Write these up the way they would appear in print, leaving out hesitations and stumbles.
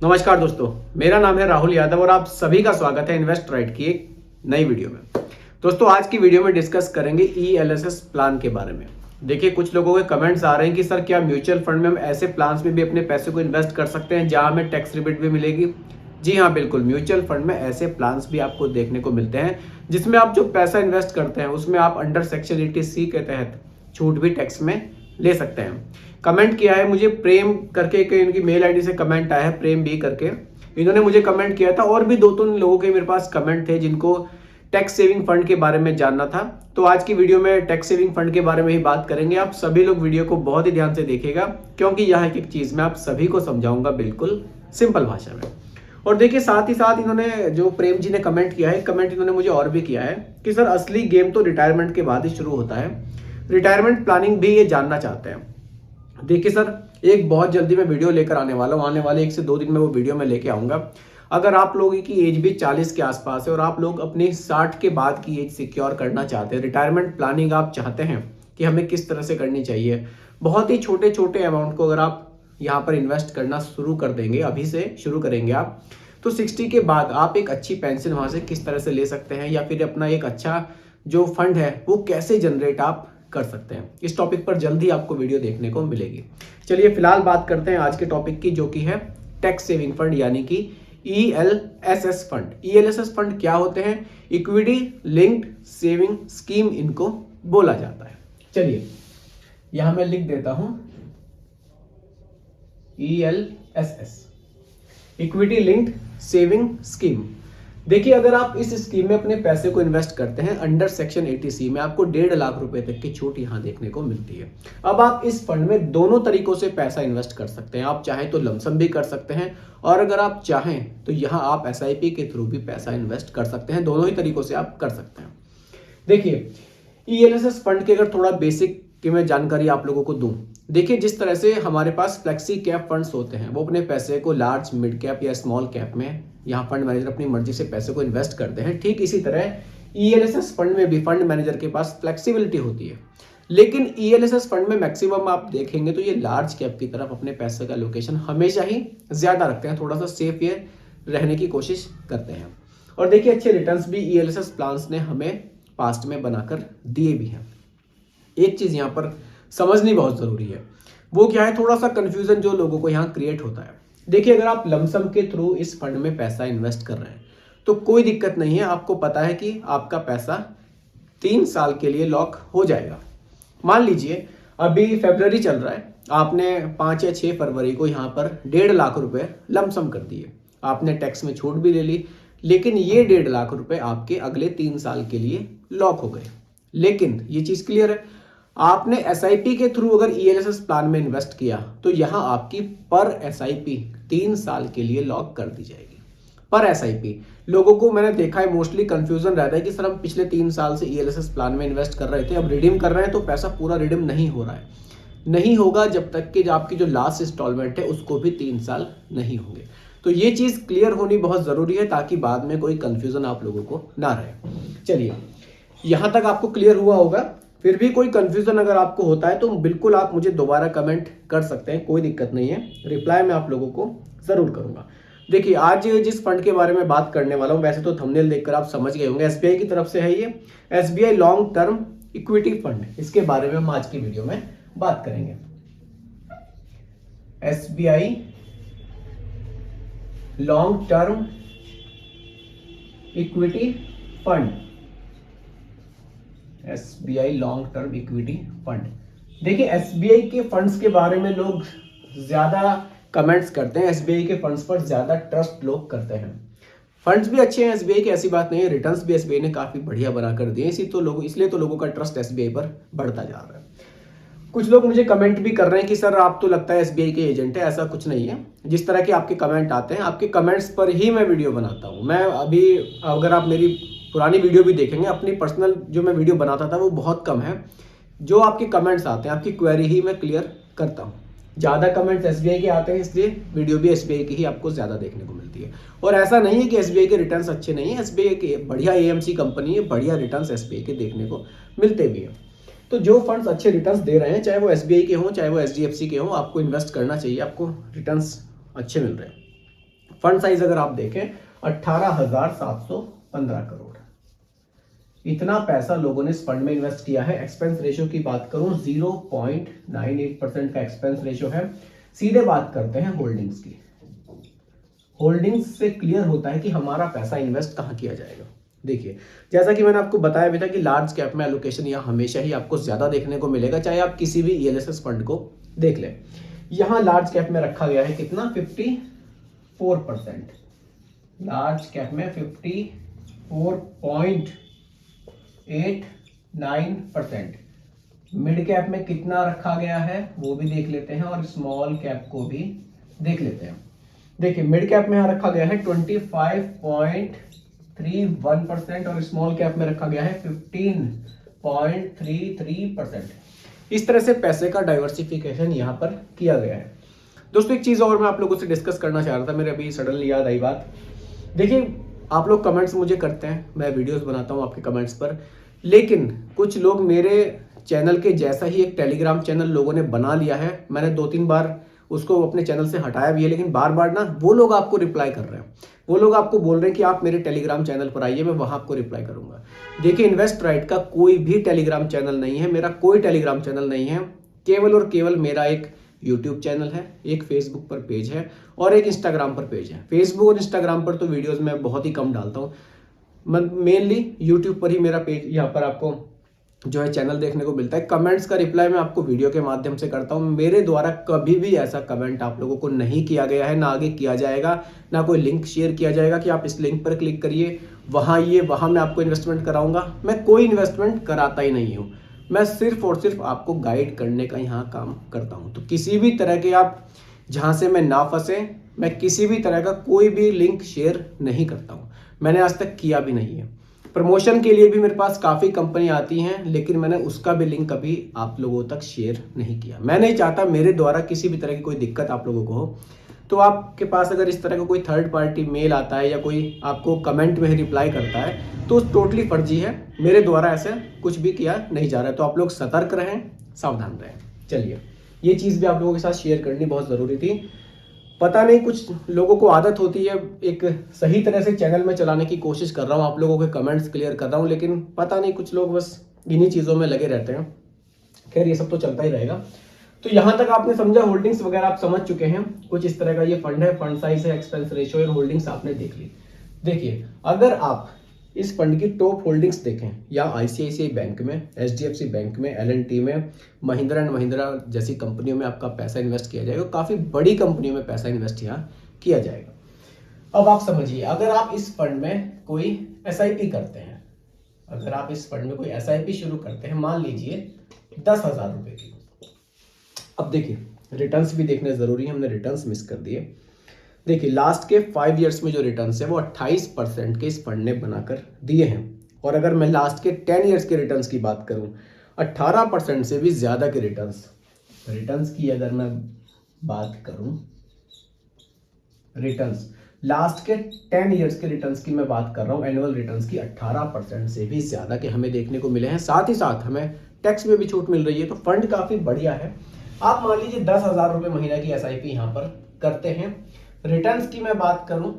नमस्कार दोस्तों, मेरा नाम है राहुल यादव और आप सभी का स्वागत है इन्वेस्ट राइट की एक नई वीडियो में। दोस्तों, आज की वीडियो में डिस्कस करेंगे ELSS प्लान के बारे में। देखिए, कुछ लोगों के कमेंट्स आ रहे हैं कि सर क्या म्यूचुअल फंड में हम ऐसे प्लान्स में भी अपने पैसे को इन्वेस्ट कर सकते हैं जहां हमें टैक्स रिबेट भी मिलेगी। जी हाँ, बिल्कुल, म्यूचुअल फंड में ऐसे प्लान्स भी आपको देखने को मिलते हैं जिसमें आप जो पैसा इन्वेस्ट करते हैं उसमें आप अंडर सेक्शन 80C के तहत छूट भी टैक्स में ले सकते हैं। कमेंट किया है मुझे प्रेम करके, इनकी मेल आईडी से कमेंट आया है, प्रेम बी करके। इन्होंने मुझे कमेंट किया था और भी 2-3 लोगों के मेरे पास कमेंट थे जिनको टैक्स सेविंग फंड के बारे में जानना था। तो आज की वीडियो में टैक्स सेविंग फंड के बारे में ही बात करेंगे। आप सभी लोग वीडियो को बहुत ही ध्यान से देखिएगा क्योंकि यह एक चीज मैं आप सभी को समझाऊंगा बिल्कुल सिंपल भाषा में। और देखिए, साथ ही साथ इन्होंने जो प्रेम जी ने कमेंट किया है, कमेंट इन्होंने मुझे और भी किया है कि सर असली गेम तो रिटायरमेंट के बाद ही शुरू होता है, रिटायरमेंट प्लानिंग भी ये जानना चाहते हैं। देखिए सर, एक बहुत जल्दी मैं वीडियो लेकर आने वाला हूँ, आने वाले 1 से 2 दिन में वो वीडियो मैं लेके आऊँगा। अगर आप लोगों की एज भी 40 के आसपास है और आप लोग अपनी 60 के बाद की एज सिक्योर करना चाहते हैं, रिटायरमेंट प्लानिंग आप चाहते हैं कि हमें किस तरह से करनी चाहिए, बहुत ही छोटे छोटे अमाउंट को अगर आप यहाँ पर इन्वेस्ट करना शुरू कर देंगे, अभी से शुरू करेंगे आप, तो 60 के बाद आप एक अच्छी पेंशन वहाँ से किस तरह से ले सकते हैं या फिर अपना एक अच्छा जो फंड है वो कैसे जनरेट आप कर सकते हैं। इस टॉपिक पर जल्दी आपको वीडियो देखने को मिलेगी। चलिए फिलहाल बात करते हैं आज के टॉपिक की, जो कि है टैक्स सेविंग फंड यानी कि ELSS फंड। ELSS फंड क्या होते हैं? इक्विटी लिंक्ड सेविंग स्कीम इनको बोला जाता है। चलिए यहां मैं लिख देता हूं ELSS, equity linked saving scheme. देखिए, अगर आप इस स्कीम में अपने पैसे को इन्वेस्ट करते हैं अंडर सेक्शन 80C में, आपको 1.5 लाख रुपए तक की छूट यहां देखने को मिलती है। अब आप इस फंड में दोनों तरीकों से पैसा इन्वेस्ट कर सकते हैं। आप चाहें तो लमसम भी कर सकते हैं और अगर आप चाहें तो यहां आप SIP के थ्रू भी पैसा इन्वेस्ट कर सकते हैं। दोनों ही तरीकों से आप कर सकते हैं। देखिए, ELSS फंड के अगर थोड़ा बेसिक की मैं जानकारी आप लोगों को दूं, देखिए जिस तरह से हमारे पास फ्लेक्सी कैप फंड्स होते हैं, वो अपने पैसे को लार्ज मिड कैप या स्मॉल कैप में यहाँ फंड मैनेजर अपनी मर्जी से पैसे को इन्वेस्ट करते हैं, ठीक इसी तरह ELSS फंड में भी फंड मैनेजर के पास फ्लेक्सिबिलिटी होती है। लेकिन ELSS फंड में मैक्सिमम आप देखेंगे तो ये लार्ज कैप की तरफ अपने पैसे का लोकेशन हमेशा ही ज्यादा रखते हैं, थोड़ा सा सेफ ये रहने की कोशिश करते हैं। और देखिए, अच्छे रिटर्न्स भी ELSS प्लान्स ने हमें पास्ट में बनाकर दिए भी हैं। एक चीज यहाँ पर समझनी बहुत जरूरी है, वो क्या है, थोड़ा सा कंफ्यूजन जो लोगों को यहाँ क्रिएट होता है। देखिए, अगर आप लमसम के थ्रू इस फंड में पैसा इन्वेस्ट कर रहे हैं तो कोई दिक्कत नहीं है। आपको पता है कि आपका पैसा 3 साल के लिए लॉक हो जाएगा। मान लीजिए अभी फरवरी चल रहा है, आपने 5 या 6 फरवरी को यहाँ पर 1.5 लाख रुपए लमसम कर दिए, आपने टैक्स में छूट भी ले ली, लेकिन ये 1.5 लाख रुपए आपके अगले 3 साल के लिए लॉक हो गए। लेकिन ये चीज क्लियर है, आपने SIP के थ्रू अगर ELSS प्लान में इन्वेस्ट किया तो यहां आपकी पर SIP 3 साल के लिए लॉक कर दी जाएगी। पर SIP लोगों को मैंने देखा है मोस्टली कंफ्यूजन रहता है कि सर हम पिछले 3 साल से ELSS प्लान में इन्वेस्ट कर रहे थे, अब रिडीम कर रहे हैं तो पैसा पूरा रिडीम नहीं हो रहा है। नहीं होगा जब तक कि आपकी जो लास्ट इंस्टॉलमेंट है उसको भी 3 साल नहीं होंगे। तो ये चीज क्लियर होनी बहुत जरूरी है ताकि बाद में कोई कंफ्यूजन आप लोगों को ना रहे। चलिए, यहां तक आपको क्लियर हुआ होगा। फिर भी कोई कंफ्यूजन अगर आपको होता है तो बिल्कुल आप मुझे दोबारा कमेंट कर सकते हैं, कोई दिक्कत नहीं है, रिप्लाई मैं आप लोगों को जरूर करूंगा। देखिए, आज जिस फंड के बारे में बात करने वाला हूं, वैसे तो थंबनेल देखकर आप समझ गए होंगे, SBI की तरफ से है ये, SBI long term equity fund. इसके बारे में हम आज की वीडियो में बात करेंगे। SBI long term equity fund, SBI long term equity fund. देखिए, SBI के फंड्स के बारे में लोग ज्यादा कमेंट्स करते हैं, SBI के फंड्स पर ज्यादा ट्रस्ट लोग करते हैं। फंड्स भी अच्छे हैं SBI के, ऐसी बात नहीं है, रिटर्न्स भी SBI ने काफी बढ़िया बनाकर दिए, इसलिए तो लोगों का ट्रस्ट SBI पर बढ़ता जा रहा है। कुछ लोग मुझे कमेंट भी कर रहे हैं कि सर आप तो लगता है SBI के एजेंट है, ऐसा कुछ नहीं है। जिस तरह के आपके कमेंट आते हैं, आपके कमेंट्स पर ही मैं वीडियो बनाता हूँ। मैं अभी, अगर आप मेरी पुरानी वीडियो भी देखेंगे, अपनी पर्सनल जो मैं वीडियो बनाता था वो बहुत कम है। जो आपके कमेंट्स आते हैं, आपकी क्वेरी ही मैं क्लियर करता हूँ। ज़्यादा कमेंट्स SBI के आते हैं, इसलिए वीडियो भी SBI की ही आपको ज़्यादा देखने को मिलती है। और ऐसा नहीं है कि SBI के रिटर्न्स अच्छे नहीं है, SBI के बढ़िया AMC कंपनी है, बढ़िया रिटर्न्स SBI के देखने को मिलते भी हैं। तो जो फंड्स अच्छे रिटर्न्स दे रहे हैं, चाहे वो SBI के हों चाहे वो HDFC के हों, आपको इन्वेस्ट करना चाहिए, आपको रिटर्न्स अच्छे मिल रहे हैं। फंड साइज अगर आप देखें 18,715 करोड़, इतना पैसा लोगों ने इस फंड में इन्वेस्ट किया है। एक्सपेंस रेशियो की बात करूं 0.98% का एक्सपेंस रेशियो है। सीधे बात करते हैं होल्डिंग्स की। होल्डिंग्स से क्लियर होता है कि हमारा पैसा इन्वेस्ट कहां किया जाएगा। देखिए, जैसा कि मैंने आपको बताया भी था कि लार्ज कैप में एलोकेशन यहाँ हमेशा ही आपको ज्यादा देखने को मिलेगा, चाहे आप किसी भी ईएलएसएस फंड को देख लें। यहां लार्ज कैप में रखा गया है कितना, 54%। लार्ज कैप में 54.89%। मिड कैप में कितना रखा गया है वो भी देख लेते हैं और स्मॉल कैप को भी देख लेते हैं। देखिए, मिड कैप में यहां रखा गया है 25.31% और स्मॉल कैप में रखा गया है 15.33%। इस तरह से पैसे का डाइवर्सिफिकेशन यहां पर किया गया है। दोस्तों, एक चीज और मैं आप लोगों से डिस्कस करना चाह रहा था, मेरे अभी सडनली याद आई बात। देखिए, आप लोग कमेंट्स मुझे करते हैं, मैं वीडियोस बनाता हूं आपके कमेंट्स पर, लेकिन कुछ लोग मेरे चैनल के जैसा ही एक टेलीग्राम चैनल लोगों ने बना लिया है। मैंने 2-3 बार उसको अपने चैनल से हटाया भी है, लेकिन बार बार ना वो लोग आपको रिप्लाई कर रहे हैं। वो लोग आपको बोल रहे हैं कि आप मेरे टेलीग्राम चैनल पर आइए, मैं वहां आपको रिप्लाई करूंगा। देखिए, इन्वेस्ट राइट का कोई भी टेलीग्राम चैनल नहीं है, मेरा कोई टेलीग्राम चैनल नहीं है। केवल और केवल मेरा एक यूट्यूब चैनल है, एक फेसबुक पर पेज है और एक इंस्टाग्राम पर पेज है। फेसबुक और इंस्टाग्राम पर तो वीडियोस मैं बहुत ही कम डालता हूँ, मेनली यूट्यूब पर ही मेरा पेज, यहाँ पर आपको जो है चैनल देखने को मिलता है। कमेंट्स का रिप्लाई मैं आपको वीडियो के माध्यम से करता हूं। मेरे द्वारा कभी भी ऐसा कमेंट आप लोगों को नहीं किया गया है, ना आगे किया जाएगा, ना कोई लिंक शेयर किया जाएगा कि आप इस लिंक पर क्लिक करिए, वहां आइए, वहां मैं आपको इन्वेस्टमेंट कराऊंगा। मैं कोई इन्वेस्टमेंट कराता ही नहीं हूं। मैं सिर्फ और सिर्फ आपको गाइड करने का यहाँ काम करता हूँ। तो किसी भी तरह के आप जहाँ से मैं ना फंसे, मैं किसी भी तरह का कोई भी लिंक शेयर नहीं करता हूँ, मैंने आज तक किया भी नहीं है। प्रमोशन के लिए भी मेरे पास काफ़ी कंपनी आती हैं, लेकिन मैंने उसका भी लिंक कभी आप लोगों तक शेयर नहीं किया। मैं नहीं चाहता मेरे द्वारा किसी भी तरह की कोई दिक्कत आप लोगों को हो। तो आपके पास अगर इस तरह का कोई थर्ड पार्टी मेल आता है या कोई आपको कमेंट में रिप्लाई करता है तो टोटली फर्जी है। मेरे द्वारा ऐसा कुछ भी किया नहीं जा रहा है। तो आप लोग सतर्क रहें, सावधान रहें। चलिए, ये चीज़ भी आप लोगों के साथ शेयर करनी बहुत ज़रूरी थी। पता नहीं, कुछ लोगों को आदत होती है, एक सही तरह से चैनल में चलाने की कोशिश कर रहा हूँ, आप लोगों के कमेंट्स क्लियर कर रहा हूँ, लेकिन पता नहीं कुछ लोग बस इन्हीं चीज़ों में लगे रहते हैं। खैर, ये सब तो चलता ही रहेगा। तो यहाँ तक आपने समझा, होल्डिंग्स वगैरह आप समझ चुके हैं। कुछ इस तरह का ये फंड है, फंड साइज है, एक्सपेंस रेशियो और होल्डिंग्स आपने देख ली। देखिए, अगर आप इस फंड की टॉप होल्डिंग्स देखें, या आईसीआईसीआई बैंक में, एचडीएफसी बैंक में, एलएनटी में, महिंद्रा एंड महिंद्रा जैसी कंपनियों में आपका पैसा इन्वेस्ट किया जाएगा। काफ़ी बड़ी कंपनियों में पैसा इन्वेस्ट यहाँ किया जाएगा। अब आप समझिए, अगर आप इस फंड में कोई एसआईपी करते हैं, अगर आप इस फंड में कोई एसआईपी शुरू करते हैं, मान लीजिए 10,000 रुपए की। अब देखिए, रिटर्न्स भी देखने जरूरी है, हमने रिटर्न्स मिस कर दिए। देखिए, लास्ट के 5 इयर्स में जो रिटर्न्स है वो 28% के इस फंड ने बनाकर दिए हैं। और अगर मैं लास्ट के 10 इयर्स के रिटर्न्स की बात करूं, 18% से भी ज़्यादा के रिटर्न्स की अगर मैं बात करूं, रिटर्न्स लास्ट के 10 इयर्स के रिटर्न्स की मैं बात कर रहा हूं, एनुअल रिटर्न्स की 18% से भी ज़्यादा के हमें देखने को मिले हैं। साथ ही साथ हमें टैक्स में भी छूट मिल रही है। तो फंड काफ़ी बढ़िया है। आप मान लीजिए 10,000 रुपये महीना की एसआईपी यहाँ पर करते हैं। रिटर्न्स की मैं बात करूं,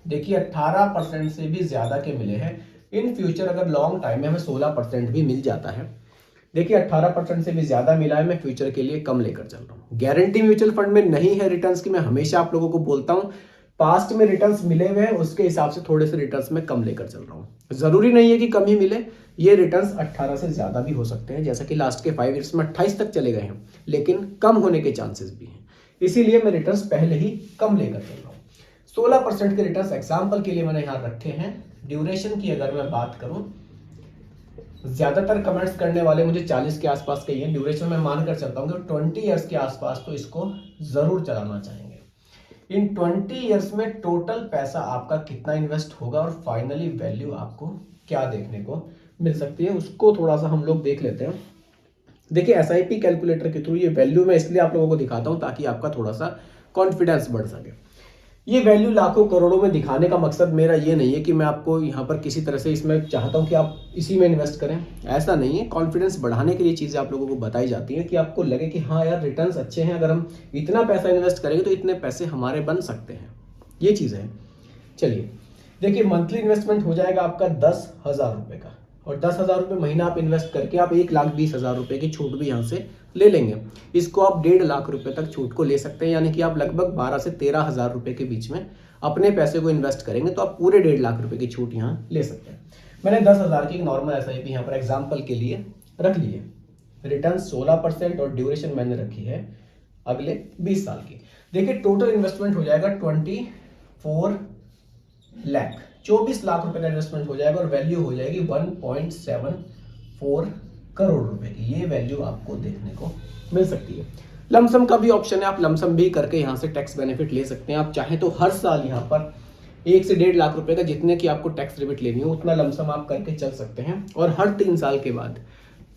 देखिए 18% से भी ज्यादा के मिले हैं। इन फ्यूचर अगर लॉन्ग टाइम में हमें 16% भी मिल जाता है। देखिए, 18% से भी ज्यादा मिला है, मैं फ्यूचर के लिए कम लेकर चल रहा हूं। गारंटी म्यूचुअल फंड में नहीं है रिटर्न्स की, मैं हमेशा आप लोगों को बोलता हूं। पास्ट में रिटर्न्स मिले हुए हैं, उसके हिसाब से थोड़े से रिटर्न्स में कम लेकर चल रहा हूं। जरूरी नहीं है कि कम ही मिले, ये रिटर्न्स 18 से ज्यादा भी हो सकते हैं, जैसा कि लास्ट के 5 ईयर्स में 28 तक चले गए हैं, लेकिन कम होने के चांसेस भी हैं। इसीलिए मैं रिटर्न्स पहले ही कम लेकर चल रहा हूँ। 16% के रिटर्न्स एग्जाम्पल के लिए मैंने यहाँ रखे हैं। ड्यूरेशन की अगर मैं बात करूँ, ज्यादातर कमेंट्स करने वाले मुझे 40 के आसपास के हैं। ड्यूरेशन में मानकर चलता हूँ कि 20 ईयर्स के आसपास तो इसको जरूर चलाना चाहेंगे। इन 20 ईयर्स में टोटल पैसा आपका कितना इन्वेस्ट होगा और फाइनली वैल्यू आपको क्या देखने को मिल सकती है, उसको थोड़ा सा हम लोग देख लेते हैं। देखिए, एसआईपी कैलकुलेटर के थ्रू ये वैल्यू मैं इसलिए आप लोगों को दिखाता हूं ताकि आपका थोड़ा सा कॉन्फिडेंस बढ़ सके। ये वैल्यू लाखों करोड़ों में दिखाने का मकसद मेरा ये नहीं है कि मैं आपको यहाँ पर किसी तरह से इसमें चाहता हूँ कि आप इसी में इन्वेस्ट करें, ऐसा नहीं है। कॉन्फिडेंस बढ़ाने के लिए चीज़ें आप लोगों को बताई जाती हैं कि आपको लगे कि हाँ यार, रिटर्न्स अच्छे हैं, अगर हम इतना पैसा इन्वेस्ट करेंगे तो इतने पैसे हमारे बन सकते हैं। ये चीज़ है। चलिए देखिए, मंथली इन्वेस्टमेंट हो जाएगा आपका 10,000 रुपये का, और 10,000 रुपये महीना आप इन्वेस्ट करके आप 1,20,000 रुपये की छूट भी यहाँ से ले लेंगे। इसको आप 1.5 लाख रुपये तक छूट को ले सकते हैं, यानी कि आप लगभग 12 से 13,000 रुपये के बीच में अपने पैसे को इन्वेस्ट करेंगे तो आप पूरे 1.5 लाख रुपये की छूट यहाँ ले सकते हैं। मैंने 10,000 की एक नॉर्मल SIP यहाँ पर एग्जाम्पल के लिए रख ली है। रिटर्न 16% और ड्यूरेशन मैंने रखी है अगले 20 साल की। देखिए टोटल इन्वेस्टमेंट हो जाएगा 24 लाख रुपए का इन्वेस्टमेंट हो जाएगा, और वैल्यू हो जाएगी 1.74 करोड़ रुपए की। ये वैल्यू आपको देखने को मिल सकती है। लमसम का भी ऑप्शन है, आप लमसम भी करके यहाँ से टैक्स बेनिफिट ले सकते हैं। आप चाहें तो हर साल यहाँ पर 1 से 1.5 लाख रुपए का जितने की आपको टैक्स रिबेट लेनी हो उतना लमसम आप करके चल सकते हैं, और हर 3 साल के बाद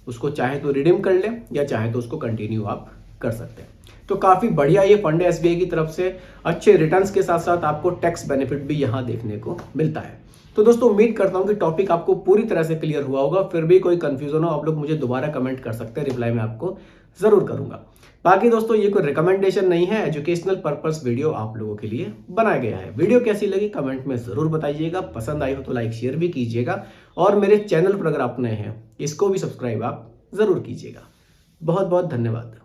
उसको चाहे तो रिडीम कर लें या चाहे तो उसको कंटिन्यू आप कर सकते हैं। तो काफ़ी बढ़िया ये फंड है SBI की तरफ से। अच्छे रिटर्न्स के साथ साथ आपको टैक्स बेनिफिट भी यहाँ देखने को मिलता है। तो दोस्तों उम्मीद करता हूँ कि टॉपिक आपको पूरी तरह से क्लियर हुआ होगा। फिर भी कोई कंफ्यूजन हो आप लोग मुझे दोबारा कमेंट कर सकते हैं, रिप्लाई मैं आपको ज़रूर करूँगा। बाकी दोस्तों ये कोई रिकमेंडेशन नहीं है, एजुकेशनल पर्पस वीडियो आप लोगों के लिए बनाया गया है। वीडियो कैसी लगी कमेंट में ज़रूर बताइएगा, पसंद आई हो तो लाइक शेयर भी कीजिएगा, और मेरे चैनल पर अगर आप नए हैं इसको भी सब्सक्राइब आप ज़रूर कीजिएगा। बहुत बहुत धन्यवाद।